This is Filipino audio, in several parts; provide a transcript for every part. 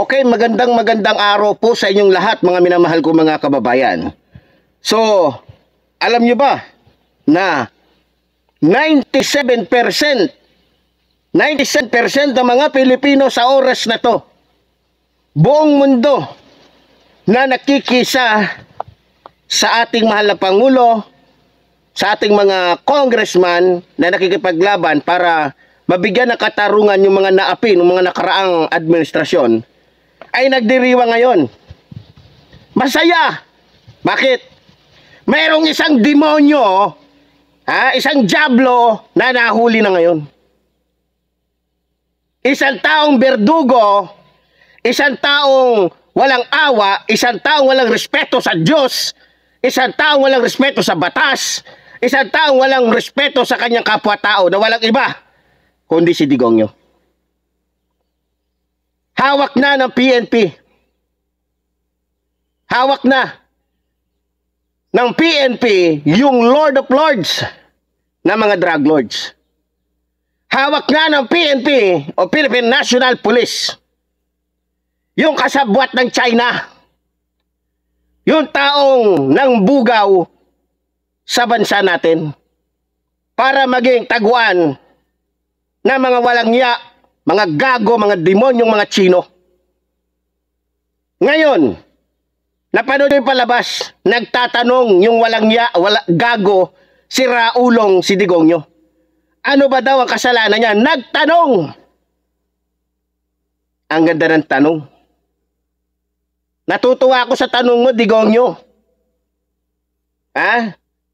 Okay, magandang araw po sa inyong lahat, mga minamahal ko mga kababayan. So, alam nyo ba na 97% ng mga Pilipino sa oras na to, buong mundo na nakikisa sa ating mahal na Pangulo, sa ating mga congressman na nakikipaglaban para mabigyan ng katarungan yung mga naapi ng mga nakaraang administrasyon, ay nagdiriwa ngayon. Masaya. Bakit? Mayroong isang demonyo, isang diablo na nahuli na ngayon. Isang taong berdugo, isang taong walang awa, isang taong walang respeto sa Diyos, isang taong walang respeto sa batas, isang taong walang respeto sa kanyang kapwa-tao na walang iba kundi si Digongyo. Hawak na ng PNP. Hawak na ng PNP yung Lord of Lords na mga drug lords. Hawak na ng PNP o Philippine National Police yung kasabwat ng China. Yung taong nang bugaw sa bansa natin para maging taguan na mga walang ya, mga gago, mga demonyong mga Chino. Ngayon, napanood yung palabas, nagtatanong yung walang ya, gago, si Raulong, si Digongyo. Ano ba daw ang kasalanan niya? Nagtanong! Ang ganda ng tanong. Natutuwa ako sa tanong mo, Digongyo.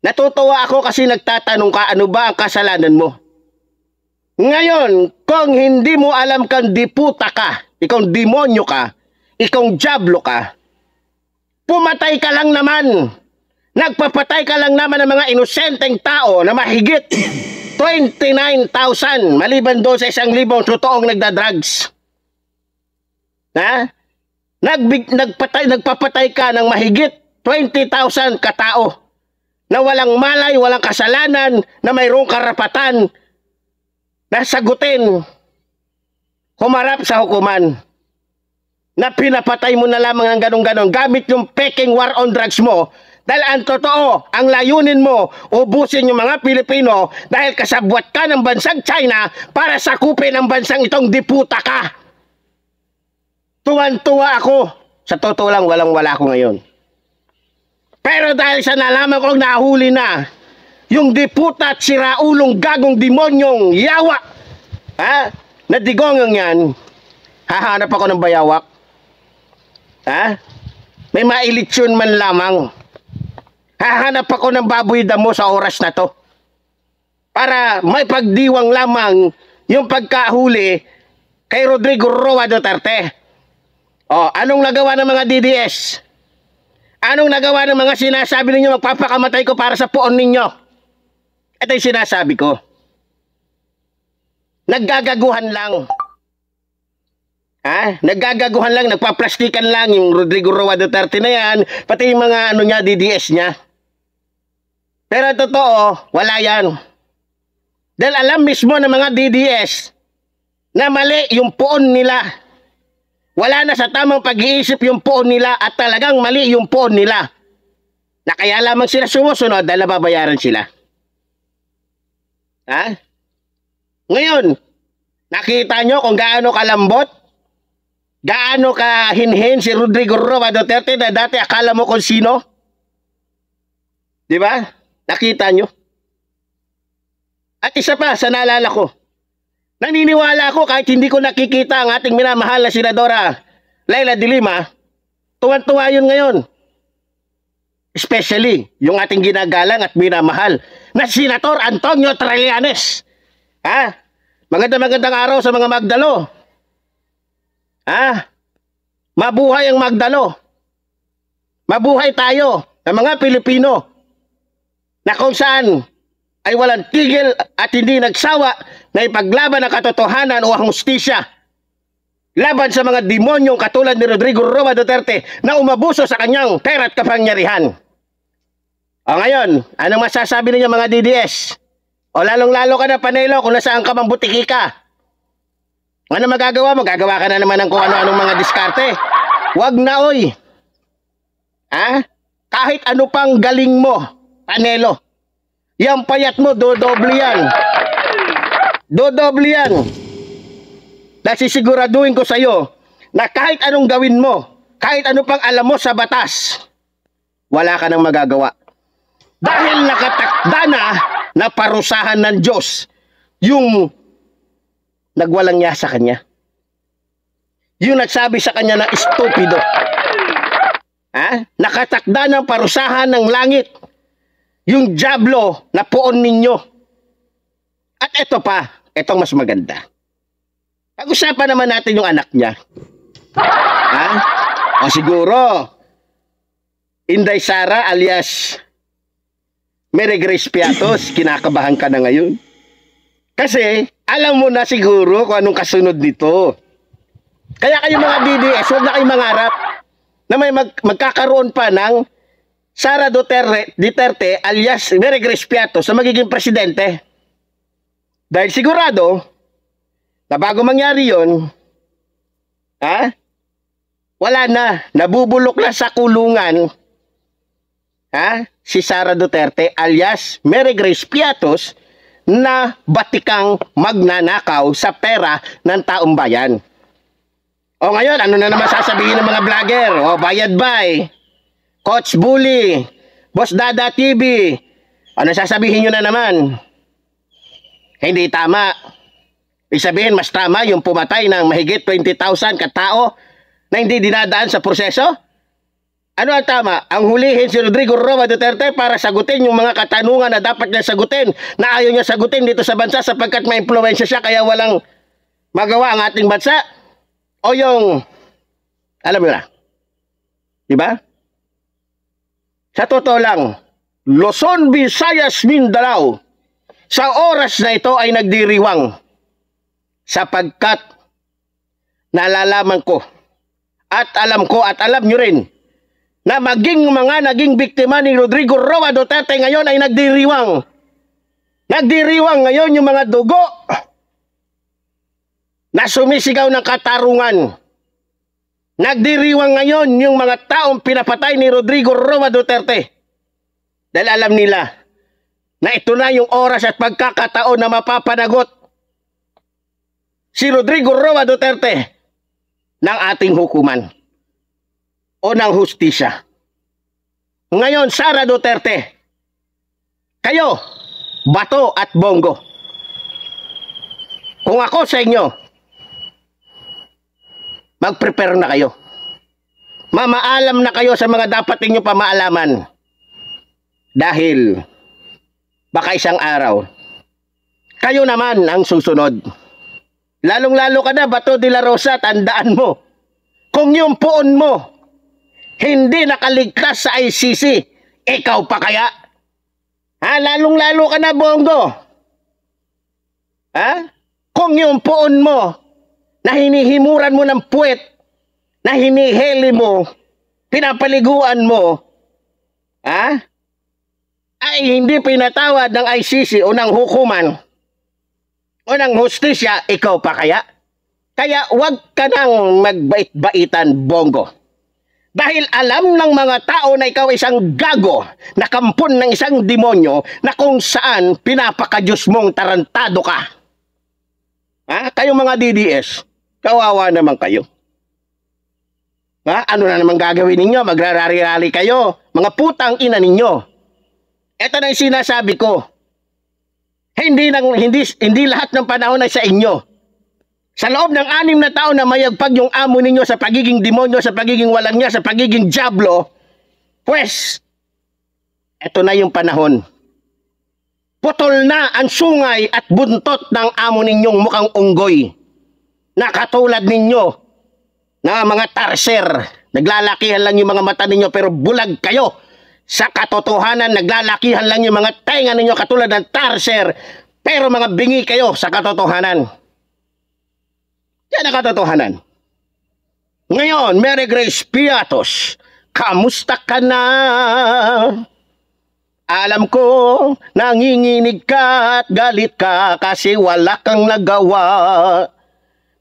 Natutuwa ako kasi nagtatanong ka, ano ba ang kasalanan mo? Ngayon, kung hindi mo alam kang diputa ka, ikaw demonyo ka, ikaw diablo ka, pumatay ka lang naman. Nagpapatay ka lang naman ng mga inosenteng tao na mahigit 29,000 maliban doon sa 1,000 totoong nagdadrugs. Nagpapatay ka ng mahigit 20,000 katao na walang malay, walang kasalanan, na mayroong karapatan na sagutin, humarap sa hukuman, na pinapatay mo na lamang ang ganong-ganon gamit yung peking war on drugs mo, dahil ang totoo, ang layunin mo, ubusin yung mga Pilipino dahil kasabwat ka ng bansang China para sakupin ang bansang itong diputa ka. Tuwan-tuwa ako. Sa totoo lang, walang-wala ako ngayon. Pero dahil sa nalaman ko nahuli na yung diputa at si Raulong gagong demonyong yawa, na Digongyo yan, hahanap ako ng bayawak. May mailitsyon man lamang. Hahanap ako ng baboy damo sa oras na to para may pagdiwang lamang yung pagkahuli kay Rodrigo Roa Duterte. Anong nagawa ng mga DDS? Anong nagawa ng mga sinasabi ninyo magpapakamatay ko para sa poon ninyo? Ito yung sinasabi ko. Naggagaguhan lang. Naggagaguhan lang, nagpaplastikan lang yung Rodrigo Roa Duterte na yan, pati yung mga DDS niya. Pero totoo, wala yan. Dahil alam mismo ng mga DDS na mali yung poon nila. Wala na sa tamang pag-iisip yung poon nila at talagang mali yung poon nila. Na kaya lamang sila sumusunod dahil nababayaran sila. Ngayon, nakita nyo kung gaano kalambot, gaano kahinhin si Rodrigo Roa Duterte na dati akala mo kung sino? Di ba? Nakita nyo? At isa pa sa naalala ko, naniniwala ako kahit hindi ko nakikita ang ating minamahal na Senadora Leila de Lima, tuwan-tuwa yun ngayon. Especially yung ating ginagalang at minamahal na Senator Antonio Trillanes. Magandang araw sa mga Magdalo. Mabuhay ang Magdalo. Mabuhay tayo ng mga Pilipino na kung saan ay walang tigil at hindi nagsawa na ipaglaban ang katotohanan o ang hustisya laban sa mga demonyong katulad ni Rodrigo Roa Duterte na umabuso sa kanyang pera at kapangyarihan. O ngayon, anong masasabi ninyo mga DDS? O lalong-lalo ka na, Panelo, kung nasaan ka mang butiki ka. Ano magagawa mo? Gagawa ka na naman ng kung ano-anong mga diskarte. Wag na, oy. Ha? Kahit ano pang galing mo, Panelo. Yang payat mo, dodoble yan. Dodoble yan. Nasisiguraduhin ko sa'yo na kahit anong gawin mo, kahit ano pang alam mo sa batas, wala ka nang magagawa. Dahil nakatakda na parusahan ng Diyos yung nagwalang niya sa kanya. Yung nagsabi sa kanya na estupido. Ha? Nakatakda ng parusahan ng langit yung diablo na poon ninyo. At ito pa, itong mas maganda. Pag-usapan naman natin yung anak niya. Ha? O siguro, Inday Sara alias Mary Grace Piatos, kinakabahan ka na ngayon. Kasi, alam mo na siguro kung anong kasunod nito. Kaya kayo mga DDS, huwag na kayong mangarap na may magkakaroon pa ng Sara Duterte alias Mary Grace Piatos na magiging presidente. Dahil sigurado na bago mangyari yun, wala na, nabubulok na sa kulungan si Sara Duterte alias Mary Grace Piatos na batikang magnanakaw sa pera ng taong bayan. O ngayon, ano na naman sasabihin ng mga vlogger? O Bayad Bay, Coach Bully, Boss Dada TV, ano sasabihin nyo na naman? Hindi tama. Ibig sabihin, mas tama yung pumatay ng mahigit 20,000 katao na hindi dinadaan sa proseso? Ano ang tama? Ang hulihin si Rodrigo Roa Duterte para sagutin yung mga katanungan na dapat niya sagutin, na ayaw niya sagutin dito sa bansa sapagkat may impluwensya siya kaya walang magawa ang ating bansa? O yung, alam mo na, diba? Sa totoo lang, Luzon, Visayas, Mindanao, sa oras na ito ay nagdiriwang sapagkat nalalaman ko at alam nyo rin na naging biktima ni Rodrigo Roa Duterte ngayon ay nagdiriwang. Nagdiriwang ngayon yung mga dugo na sumisigaw ng katarungan. Nagdiriwang ngayon yung mga taong pinapatay ni Rodrigo Roa Duterte. Dahil alam nila na ito na yung oras at pagkakataon na mapapanagot si Rodrigo Roa Duterte ng ating hukuman o ng hustisya. Ngayon, Sara Duterte, kayo, Bato at Bongo, kung ako sa inyo, mag-prepare na kayo. Mamaalam na kayo sa mga dapat ninyo pamaalaman. Dahil, baka isang araw, kayo naman ang susunod. Lalong-lalo ka na, Bato de la Rosa, tandaan mo, kung yung poon mo, hindi nakaligtas sa ICC, ikaw pa kaya? Lalong-lalo ka na, Bongo. Kung yung poon mo, na hinihimuran mo ng puwet, na hiniheli mo, pinapaliguan mo, ay hindi pinatawad ng ICC o ng hukuman o ng hustisya, ikaw pa kaya? Kaya wag ka nang magbait-baitan, Bongo. Dahil alam ng mga tao na ikaw isang gago, na kampon ng isang demonyo, na kung saan pinapakadyos mong tarantado ka. Kayong mga DDS, kawawa naman kayo. Ano na naman gagawin ninyo? Magrarari-rari kayo. Mga putang ina ninyo. Ito na yung sinasabi ko. Hindi lahat ng panahon ay sa inyo. Sa loob ng 6 na taon na mayagpag yung amo ninyo sa pagiging demonyo, sa pagiging walang niya, sa pagiging diablo, pues, eto na yung panahon. Putol na ang sungay at buntot ng amo ninyong mukhang unggoy. Na katulad ninyo, na mga tarser. Naglalakihan lang yung mga mata ninyo pero bulag kayo. Sa katotohanan, naglalakihan lang yung mga tenga ninyo katulad ng tarser. Pero mga bingi kayo sa katotohanan. Yan ang katotohanan. Ngayon, Mary Grace Piatos, kamusta ka na? Alam ko, nanginginig ka at galit ka kasi wala kang nagawa.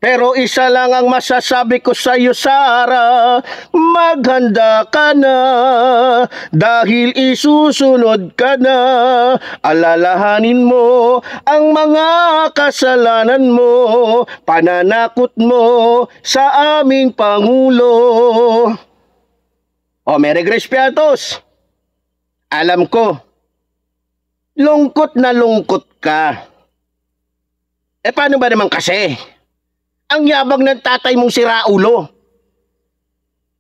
Pero isa lang ang masasabi ko sa iyo, Sara, maghanda ka na dahil isusunod ka na. Alalahanin mo ang mga kasalanan mo, pananakot mo sa aming Pangulo. O, Mary Grace Piatos, alam ko, lungkot na lungkot ka. Paano ba naman kasi? Ang yabang ng tatay mong si Raulo.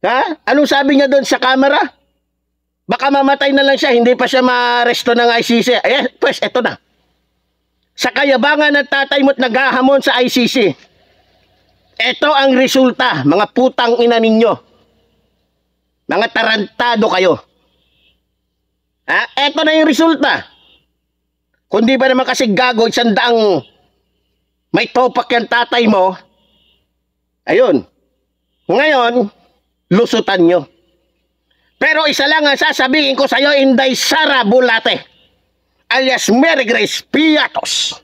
Ha? Anong sabi niya doon sa camera? Baka mamatay na lang siya, hindi pa siya ma-aresto ng ICC. Pues, eto na. Sa kayabangan ng tatay mo't naghahamon sa ICC. Eto ang resulta, mga putang ina ninyo. Mga tarantado kayo. Eto na yung resulta. Kundi ba naman kasi gago, isandaang may topak yung tatay mo, ayun. Ngayon, lusutan nyo. Pero isa lang ang sasabihin ko sa'yo, Inday Sara Bulate, alias Mary Grace Piatos.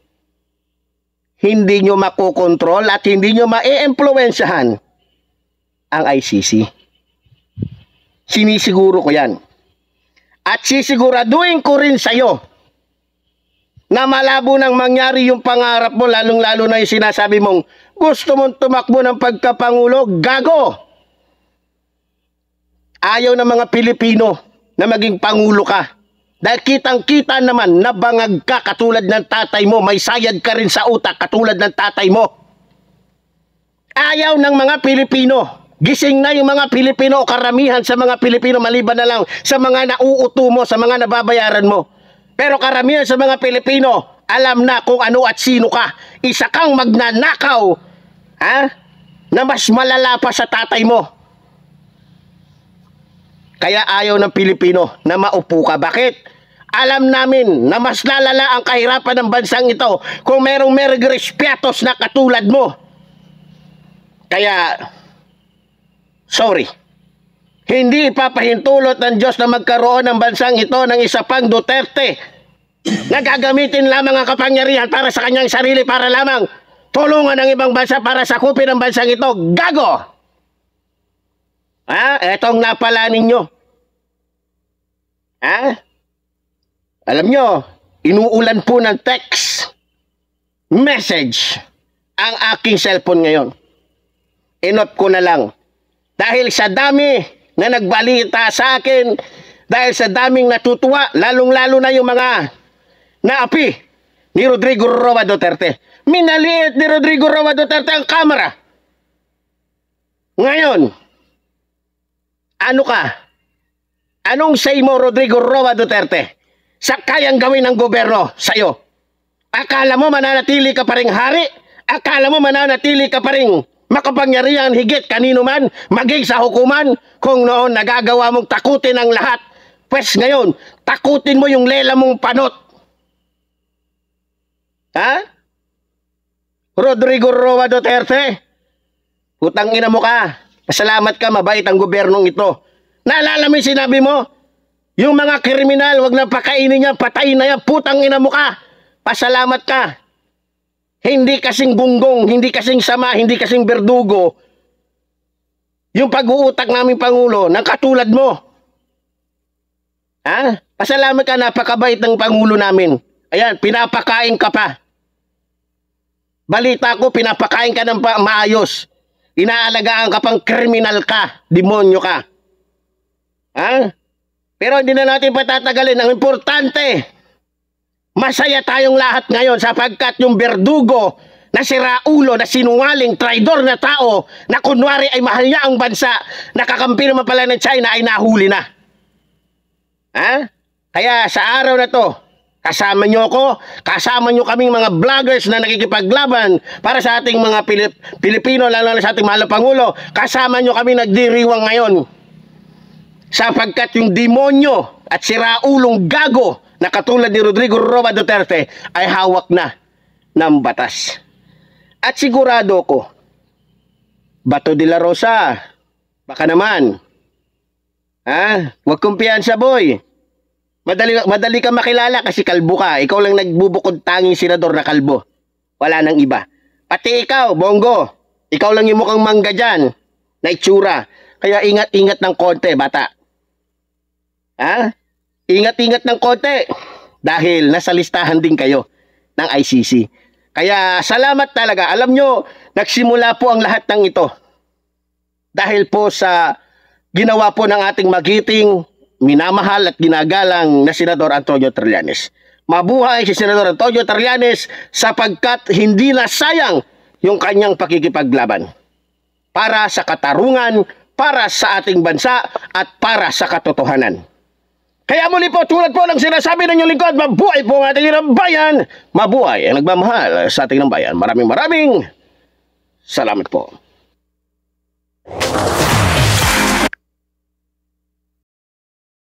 Hindi nyo makokontrol at hindi nyo ma-e-impluensyahan ang ICC. Sinisiguro ko yan. At sisiguraduhin ko rin sa'yo na malabo nang mangyari yung pangarap mo, lalong-lalo na yung sinasabi mong gusto mong tumakbo ng pagkapangulo. Gago! Ayaw ng mga Pilipino na maging pangulo ka. Dahil kitang-kita naman na bangag ka katulad ng tatay mo. May sayad ka rin sa utak katulad ng tatay mo. Ayaw ng mga Pilipino. Gising na yung mga Pilipino o karamihan sa mga Pilipino maliban na lang sa mga nauuto mo, sa mga nababayaran mo. Pero karamihan sa mga Pilipino, alam na kung ano at sino ka. Isa kang magnanakaw, na mas malala pa sa tatay mo. Kaya ayaw ng Pilipino na maupo ka. Bakit? Alam namin na mas lalala ang kahirapan ng bansang ito kung merong Mary Grace Piatos na katulad mo. Kaya, sorry. Hindi ipapahintulot ng Diyos na magkaroon ng bansang ito ng isa pang Duterte na gagamitin lamang ang kapangyarihan para sa kanyang sarili, para lamang tulungan ng ibang bansa para sakupin ang bansang ito. Gago! Etong napala ninyo. Alam nyo, inuulan po ng text message ang aking cellphone ngayon. Inot ko na lang. Dahil sa dami na nagbalita sa akin, dahil sa daming natutuwa, lalong-lalo na yung mga naapi ni Rodrigo Roa Duterte. Minaliit ni Rodrigo Roa Duterte ang kamera. Ngayon, ano ka? Anong say mo, Rodrigo Roa Duterte, sa kayang gawin ng gobyerno sa'yo? Akala mo mananatili ka pa ring hari? Akala mo mananatili ka pa ring makapangyarihan higit kanino man, maging sa hukuman? Kung noon nagagawa mong takutin ang lahat, pues ngayon, takutin mo yung lela mong panot. Rodrigo Roa Duterte, putang ina mo ka. Pasalamat ka, mabait ang gobyernong ito. Naalala mo yung sinabi mo? Yung mga kriminal, wag na pakainin niya, patayin na yan, putang ina mo ka. Pasalamat ka. Hindi kasing gunggong, hindi kasing sama, hindi kasing berdugo. Yung pag-uutak namin Pangulo, ng katulad mo. Pasalamat ka, napakabait ng Pangulo namin. Ayan, pinapakain ka pa. Balita ko, pinapakain ka ng maayos. Inaalagaan ka pang kriminal ka, demonyo ka. Pero hindi na natin patatagalin. Ang importante, masaya tayong lahat ngayon sapagkat yung berdugo na si Raulo, na sinungaling, traidor na tao, na kunwari ay mahal niya ang bansa, nakakampi naman pala ng China, ay nahuli na. Kaya sa araw na to, kasama nyo ako, kasama nyo kaming mga vloggers na nakikipaglaban para sa ating mga Pilipino, lalo na sa ating mahal na Pangulo. Kasama nyo kami nagdiriwang ngayon. Sapagkat yung demonyo at si Raulong gago na katulad ni Rodrigo Roa Duterte ay hawak na ng batas. At sigurado ko, Bato de la Rosa, baka naman, huwag kumpiyansa boy. Madali ka makilala kasi kalbo ka. Ikaw lang nagbubukod tanging senador na kalbo. Wala nang iba. Pati ikaw, Bongo. Ikaw lang yung mukhang mangga dyan na itsura. Kaya ingat-ingat ng konti, bata. Ha? Ingat-ingat ng konti. Dahil nasa listahan din kayo ng ICC. Kaya salamat talaga. Alam nyo, nagsimula po ang lahat ng ito. Dahil po sa ginawa po ng ating magiting, minamahal at ginagalang na Senador Antonio Trillanes. Mabuhay si Senador Antonio Trillanes sapagkat hindi na sayang yung kanyang pakikipaglaban para sa katarungan, para sa ating bansa at para sa katotohanan. Kaya muli po, tulad po ng sinasabi ng inyong lingkod, mabuhay po ang ating ng bayan, mabuhay ang nagmamahal sa ating ng bayan. Maraming salamat po.